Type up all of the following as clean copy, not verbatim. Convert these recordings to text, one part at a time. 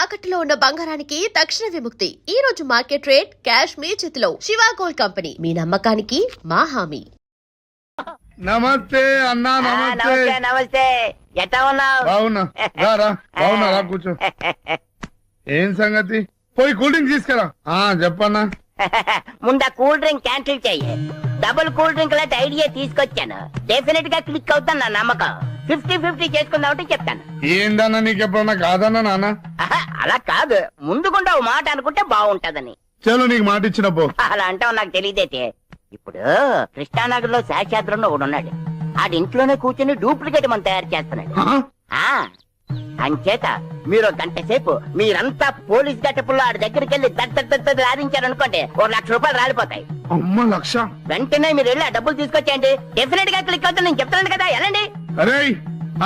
తాకట్టులో ఉన్న బంగారానికి తక్షణ విముక్తి. ఈ రోజు మార్కెట్ రేట్ క్యాష్ మీ చేతిలో. శివ గోల్డ్ కంపెనీ, మీ నమ్మకానికి మా హామీ. నమస్తే అన్నా. నమస్తే. నమస్తే. ఎట్టా ఉన్నావు? బాగున్నా. బాగున్నా, రా కూర్చో. ఏం సంగతి? పోయి కూల్ డ్రింక్ తీసుకురా. చెప్పన్నా. ముందు కూల్ డ్రింక్ క్యాన్సిల్ చెయ్యి. డబుల్ కూల్ డ్రింక్ లాంటి ఐడియా తీసుకొచ్చాను. డెఫినెట్ గా క్లిక్ అవుతాను నా నమ్మకం. 50-50 చేసుకుందామంటే చెప్తాను. ఏందన్నా నీకు ఎప్పుడన్నా కాదన్నా నాన్న? అలా కాదు, ముందుకుండా ఓ మాట అనుకుంటే బాగుంటదని. చలో నీకు మాట ఇచ్చిన పో. అలా అంటావు నాకు తెలియదైతే. ఇప్పుడు కృష్ణానగర్ లో శాశాద్రంలో ఒకడు ఉన్నాడు. ఆడి ఇంట్లోనే కూర్చొని డూప్లికేట్ మనం తయారు చేస్తున్నాడు. అంచేత మీరు గంట సేపు మీరంతా పోలీస్ గట్టపుల్లో ఆడి దగ్గరికి వెళ్ళి రాధించారనుకోండి, 1,00,000 రూపాయలు రాలిపోతాయి. అమ్మ, 1,00,000? వెంటనే మీరు వెళ్ళి ఆ డబ్బులు తీసుకొచ్చేయండి. డెఫినెట్ గా క్లిక్ అవుతుంది, నేను చెప్తాను కదా. వెళ్ళండి. అరే,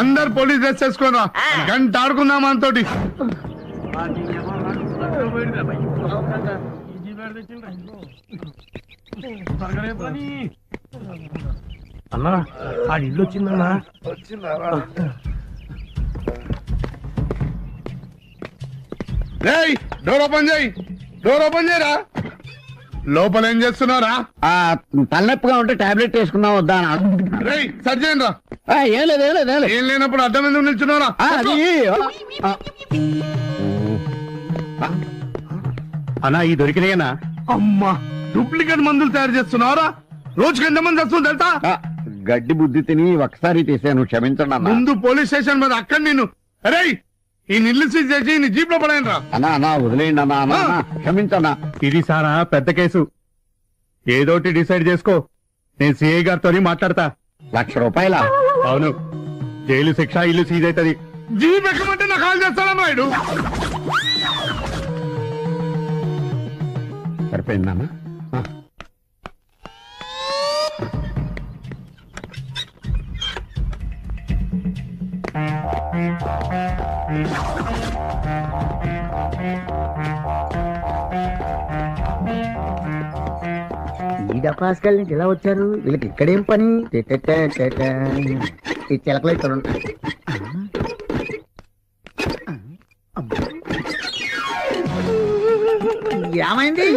అందరు పోలీస్ డ్రెస్ వేసుకోరా. గంట ఆడుకుందాం మనతోటి. అన్నా, ఆ ఇల్లు వచ్చిందన్నా. డోర్ ఓపెన్ చేయి. డోర్ ఓపెన్ చేయరా. లోపల ఏం చేస్తున్నారా? తలనొప్పిగా ఉంటే టాబ్లెట్ వేసుకుందాం వద్దా? రేయ్, సరి చేయండి రా. ఏం లేనప్పుడు అడ్డం ఎందుకు నిల్చున్నారా? అన్నా, ఈ దొరికినాయనా? అమ్మా, డూప్లికేట్ మందులు తయారు చేస్తున్నారా? రోజుకి ఎంతమంది వస్తుంది తెలుసా? గడ్డి బుద్ధి తిని ఒకసారి తీసాను, క్షమించండి అన్న. ముందు పోలీస్ స్టేషన్ మీద అక్కడ నేను అరే ఈ నిల్లు సీజ్ చేసి నీ జీప్ లో పడాయను రా. అన్నా వదిలేయండి అన్నా, క్షమించన్నా. ఇది సారా పెద్ద కేసు, ఏదోటి డిసైడ్ చేసుకో. నేను సిఐ గారితో మాట్లాడతా. 1,00,000 రూపాయల? అవును, జైలు శిక్ష, ఇల్లు సీజ్ అవుతుంది. జీప్ ఎక్కమంటే నాకు కాల్ చేస్తాడా నాయుడు? సరిపోయిందన్నా. ఈ డపాస్కల్ నుంచి ఎలా వచ్చారు? వీళ్ళకి ఇక్కడేం పని? ఈ చిలకలు ఇక్కడ ఉంటాయి. ఏమైంది?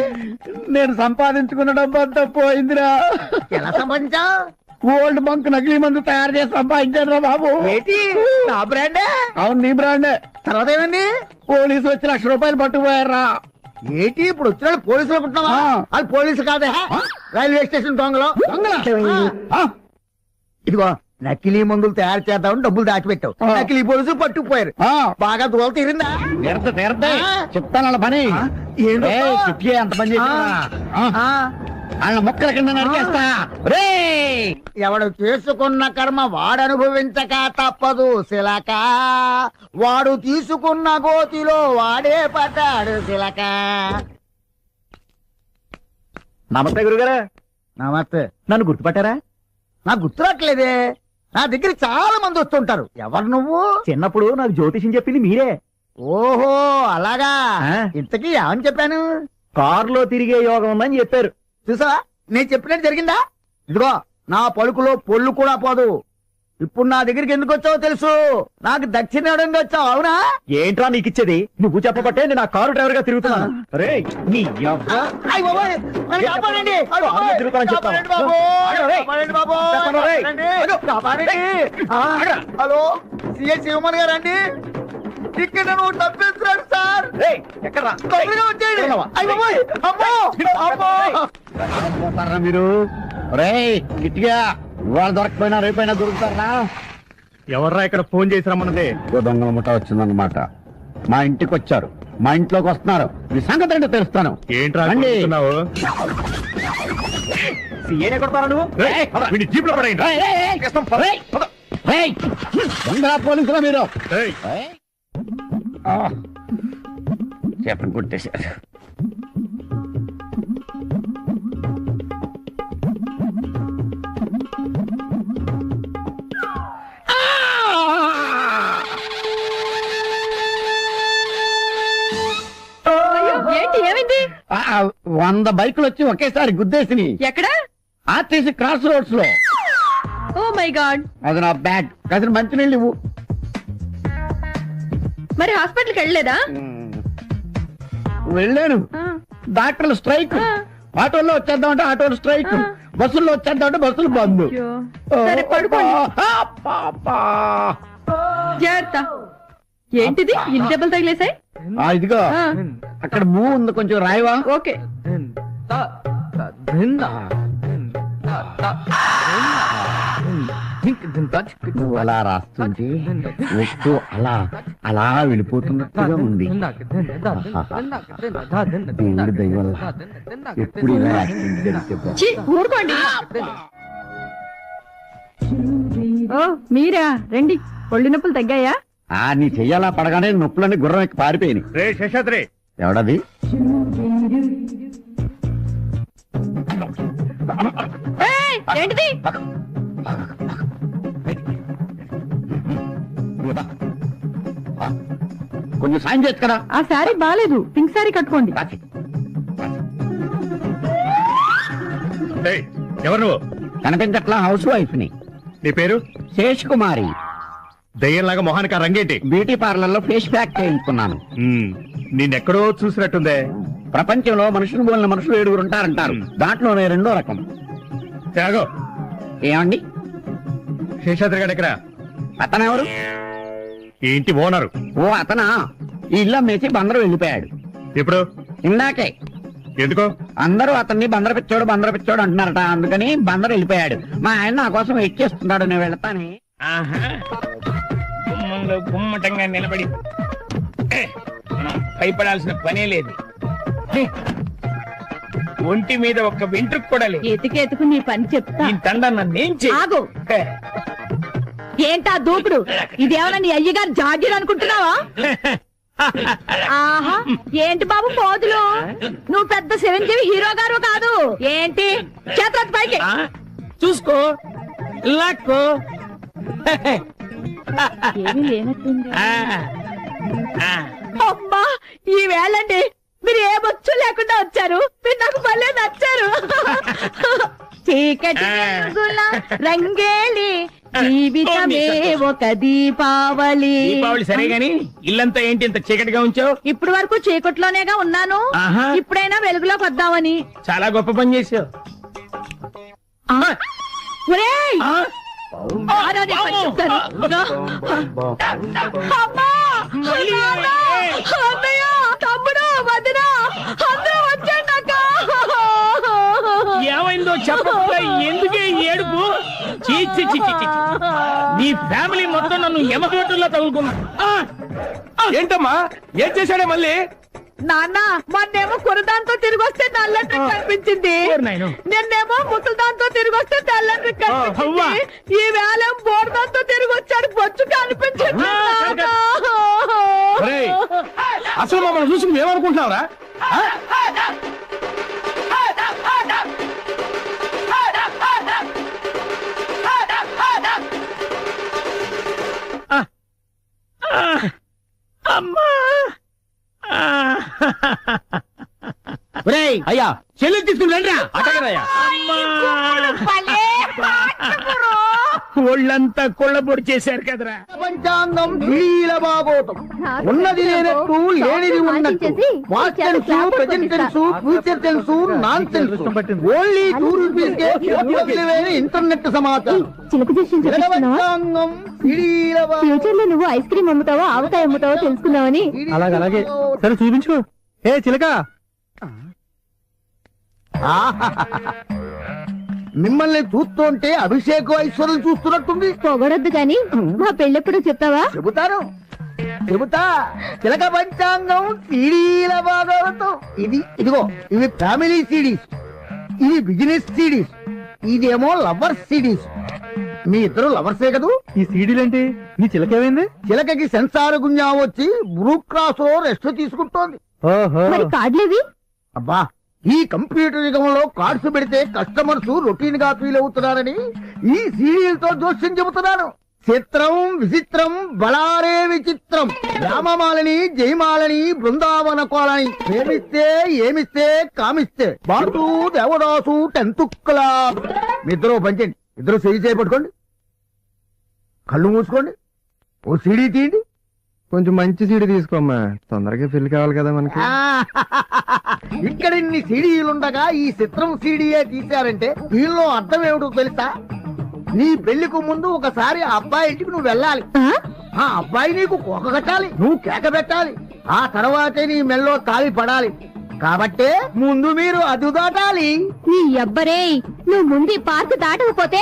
నేను సంపాదించుకున్న డబ్బంతా పోయిందిరా. ఎలా సంపాదించావు? ఓల్డ్ బంక్ నకిలీ మందు తయారు చేసి సంపాదించాను రా బాబు. ఏంటి, నా బ్రాండే? అవును, నీ బ్రాండే. తర్వాత ఏమైంది? పోలీసు వచ్చి 1,00,000 రూపాయలు పట్టుకుపోయారా. ఏంటి ఇప్పుడు వచ్చిన పోలీసులు అనుకుంటున్నావా? అది పోలీసు కాదే, రైల్వే స్టేషన్ దొంగలు. ఇదిగో, నకిలీ మందులు తయారు చేద్దామని డబ్బులు దాచిపెట్టావు, నకిలీ పోలీసులు పట్టుకుపోయారు. బాగా దూల తీరిందా? తీరతే చెప్తాను వాళ్ళ పని. అంత పని చేసి వాళ్ళ మొక్కల కింద నరికేస్తా. ఎవడు చేసుకున్న కర్మ వాడు అనుభవించక తప్పదు శిలక, వాడు తీసుకున్న గోతిలో వాడే పడ్డాడు శిలక. నమస్తే గురుగారు. నమస్తే. నన్ను గుర్తుపట్టారా? నాకు గుర్తురాట్లేదే. నా దగ్గర చాలా మంది వస్తుంటారు. ఎవరు నువ్వు? చిన్నప్పుడు నాకు జ్యోతిషం చెప్పింది మీరే. ఓహో, అలాగా. ఇంతకీ ఏమని చెప్పాను? కారులో తిరిగే యోగం ఉందని చెప్పారు. చూసా, నేను చెప్పినట్టు జరిగిందా? ఇదిగో, నా పలుకులో పొల్లు కూడా పోదు. ఇప్పుడు నా దగ్గరికి ఎందుకు వచ్చావో తెలుసు. నాకు దక్షిణ ఇవ్వడానికి వచ్చావు, అవునా? ఏంట్రా నీకు ఇచ్చేది? నువ్వు చెప్పబట్టే నేను ఆ కారు డ్రైవర్ గా తిరుగుతున్నాను. హలో, సిఐ శివమణి గారు అండి. ఇక్కడ నువ్వు తప్పిస్తున్నాడు సార్. మీరు గిట్టిగా ఇవాళ దొరకపోయినా రేపైనా దొరుకుతారా? ఎవర్రా ఇక్కడ ఫోన్ చేసి రమ్మన్నదే? దొంగల ముఠ వచ్చిందన్నమాట. మా ఇంటికి వచ్చారు, మా ఇంట్లోకి వస్తున్నారు. మీ సంగతి అంటే తెలుస్తాను. ఏంట్రా కొడతారా నువ్వు? జీప్ లో పడేయండి. దొంగ పోలీసులా మీరు? చెప్పని కొట్టేశారు. ఏంటి, ఏమైంది? 100 బైకులు వచ్చి ఒకేసారి గుద్దేసి. ఎక్కడ? ఆర్టీసీ క్రాస్ రోడ్స్ లో. Oh my god. అది నా బ్యాగ్. కాసిన మంచి నీళ్ళు ఇవ్వు. మరి హాస్పిటల్కి వెళ్ళలేదా? వెళ్ళాను. డాక్టర్లు స్ట్రైక్, ఆటోల్లో వచ్చేద్దామంటే ఆటోలు స్ట్రైక్, బస్సుల్లో వచ్చేద్దామంటే బస్సులు బంద్. అయ్యో. సరే పడుకోండి. జాగ్రత్త. ఏంటిది ఇన్ని దెబ్బలు తగిలేసాయి? ఇదిగో అక్కడ మూ ఉంది, కొంచెం రాయవా? ఓకే. నువ్వు అలా రాస్తుంటే వస్తూ అలా అలా వెళ్ళిపోతున్నట్టుగా ఉంది. దేవుడి దయ వల్ల ఎప్పుడు ఇలా యాక్సిడెంట్ జరిగితే ఛీ, ఊరుకోండి. ఓ మీరా, రండి. ఒళ్ళు నొప్పులు తగ్గాయా? నీ చెయ్యాలా పడగానే నొప్పులన్నీ గుర్రం ఎక్కి పారిపోయినాయి. రే శేషాద్రి, ఎవడది? ఏయ్, ఏంటిది? కొంచెం సాయం చేయొచ్చు కదా. ఆ శారీ బాలేదు, పింక్ శారీ కట్టుకోండి. ఏయ్, ఎవరు నువ్వు? కనిపించట్లా, హౌస్ వైఫ్ ని. నీ పేరు? శేష్ కుమారి. దయ్యంలాగా మొహానికి ఆ రంగేంటి? బ్యూటీ పార్లర్ లో ఫేస్ ప్యాక్ చేయించుకున్నాను. నిన్నెక్కడో చూసినట్టుందే. ప్రపంచంలో మనుషులు పోలిన మనుషులు 7 ఉంటారంటారు, దాంట్లోనే 2వ రకం. త్యాగో, ఏమండి? శేషాద్రి గారు ఎక్కడ? అతనెవరు? ఈ ఇంటి ఓనరు. ఓ అతనా? ఈ ఇల్లు అమ్మేసి బందరు వెళ్ళిపోయాడు. ఎప్పుడు? ఇందాకే. ఎందుకో? అందరూ అతన్ని బందర పిచ్చోడు అంటున్నారట, అందుకని బందరు వెళ్ళిపోయాడు. మా ఆయన నా కోసం వెయిట్ చేస్తున్నాడు, నేను వెళ్తానే. గుమ్మంలో గుమ్మటంగా నిలబడి భయపడాల్సిన పనే లేదు. ఒంటి మీద ఒక్క వెంట్రుకు కూడా లేదు. ఎతికెతుకు నీ పని చెప్తా. ఈ తండ నన్నేం ఆగు. ఏంటా దూకుడు? ఇదేమన్నా నీ అయ్యగారు జాగీర్ అనుకుంటున్నావా? ఆహా, ఏంటి బాబు పోదులు? నువ్వు పెద్ద చిరంజీవి హీరో గారు కాదు ఏంటి? చేతులెత్తి పైకి. చూసుకో, లాక్కో. ఏమీ లేనట్టుంది. ఆ, ఆ. అమ్మా, ఈ వేళండి మీరు ఏ బొచ్చు లేకుండా వచ్చారు. మీరు నాకు భలే నచ్చారు. చీకటి వెలుగుల రంగేలి జీవితమే ఒక దీపావళి. దీపావళి సరే గాని ఇల్లంతా ఏంటి ఇంత చీకటిగా ఉంచావు? ఇప్పుడు వరకు చీకట్లోనేగా ఉన్నాను. ఆహా. ఇప్పుడైనా వెలుగులోకి వద్దామని. చాలా గొప్ప పని చేసావు. ఒరేయ్! ఆరా నీ పని చెప్తాను. అమ్మా! నాన్న! అన్నయ్య! తమ్ముడు! వదిన! అందరూ వచ్చాడక్క! ఏమైందో చెప్పకుండా ఎందుకే ఈ ఏడుపు? చీ, చీ, చీ, చీ, చీ. నీ ఫ్యామిలీ మొత్తం నన్ను యమగోటుల్లో తగులుకున్నా. ఏంటమ్మా, ఏం చేశాడే మళ్ళీ? నాన్న, మొన్నేమో కురదాంతో తిరిగి వస్తే నల్లటి కనిపించింది. నిన్నేమో ముసలిదాంతో తిరిగి వస్తే తెల్లటి కనిపించింది. ఈ వేళ బోర్దాంతో తిరిగి వచ్చాడు, బొచ్చు కనిపించింది. అసలు మమ్మల్ని చూసి నువ్వేమనుకుంటున్నావురా? అమ్మా! అయ్యా, చెల్లి తీసుకుని రండి. అటగరయ్యా. ఒళ్ళంతా కొళ్ళబొడి చేశారు కదరా. పంచాంగం ఢీల బాగోతం. ఉన్నది లేనట్టు, లేనిది ఉన్నట్టు. Past tense, present tense, future tense, non tense. Only ₹2 internet సమాచారం. పంచాంగం ఢీల ఫ్యూచర్ లో నువ్వు ఐస్ క్రీమ్ అమ్ముతావో ఆవకాయ అమ్ముతావో తెలుసుకుందామని. అలాగే సరే చూపించు. ఏ చిలక, మిమ్మల్ని చూస్తుంటే అభిషేకం ఐశ్వర్యం చూస్తున్నట్టుంది. పొగడొద్దు గాని మా పెళ్ళెప్పుడు చెప్తావా? చెబుతా. చిలక పంచాంగం సీడీల భాగవతం. ఇదిగో ఇవి ఫ్యామిలీ సిడీస్, ఇవి బిజినెస్ సిడీస్, ఇదేమో లవర్స్ సిడీస్. మీ ఇద్దరు లవర్సే కదూ? ఈ సీడీలేంటి? నీ చిలక ఏమైంది? చిలకకి సెన్సార్ గుంజా వచ్చి బ్రూ క్రాస్ లో రెస్ట్ తీసుకుంటోంది. మరి కార్డులేవి? అబ్బా, ఈ కంప్యూటర్ యుగంలో కార్డ్స్ పెడితే కస్టమర్స్ రొటీన్ గా ఫీల్ అవుతున్నారని ఈ సీరియల్తో జోస్యం చెబుతున్నాను. చిత్రం విచిత్రం బలారే విచిత్రం. రామమాలని, జయమాలని, బృందావన కోలని, ప్రేమిస్తే ఏమిస్తే కామిస్తే. బాటు దేవదాసు 10th క్లాస్. మీ ఇద్దరు పంచండి. ఇద్దరు సీడీ చేపట్టుకోండి, కళ్ళు మూసుకోండి, ఓ సీడీ తీయండి, కొంచెం మంచి సీడీ తీసుకోమ్మా, తొందరగా పెళ్లి కావాలి కదా మనకి. ఇక్కడ ఇన్ని సీడీలుండగా ఈ చిత్రం సీడీయే తీశారంటే దీనిలో అర్థం ఏమిటో తెలుసా? నీ పెళ్లికి ముందు ఒకసారి ఆ అబ్బాయి ఇంటికి నువ్వు వెళ్ళాలి. ఆ అబ్బాయి నీకు కోక కట్టాలి, నువ్వు కేక పెట్టాలి. ఆ తర్వాతే నీ మెల్లో తావి పడాలి. కాబట్టే ముందు మీరు అదు దాటాలి. నీ అబ్బరే, నువ్వు ముందు పార్క్ దాటకపోతే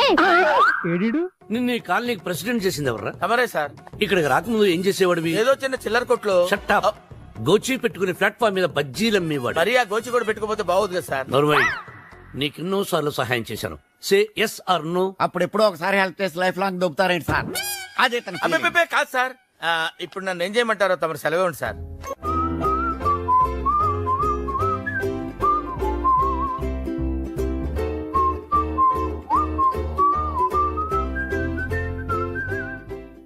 ఏడీడు నిన్ను ఈ కాలనీకి ప్రెసిడెంట్ చేసింది ఎవర్రా? ఎవరే సార్? ఇక్కడికి రాకముందు ఏం చేసేవాడివి? ఏదో చిన్న చిల్లర కొట్లో. Shut up. గోచి పెట్టుకుని ప్లాట్ఫామ్ మీద బజ్జీలు అమ్మేవాడు. మరి ఆ గోచి కూడా పెట్టుకోపోతే బాగోదు కదా సార్. నోర్మై, నీకెన్నో సార్లు సహాయం చేశాను. Say yes or no. అప్పుడు ఎప్పుడో ఒకసారి హెల్ప్ చేసి లైఫ్ లాంగ్ దొబ్బుతారేంటి సార్? అదే తన feeling. అబ్బే కాదు సార్. ఇప్పుడు నన్ను ఏం చేయమంటారో తమరు సెలవే ఉంది సార్.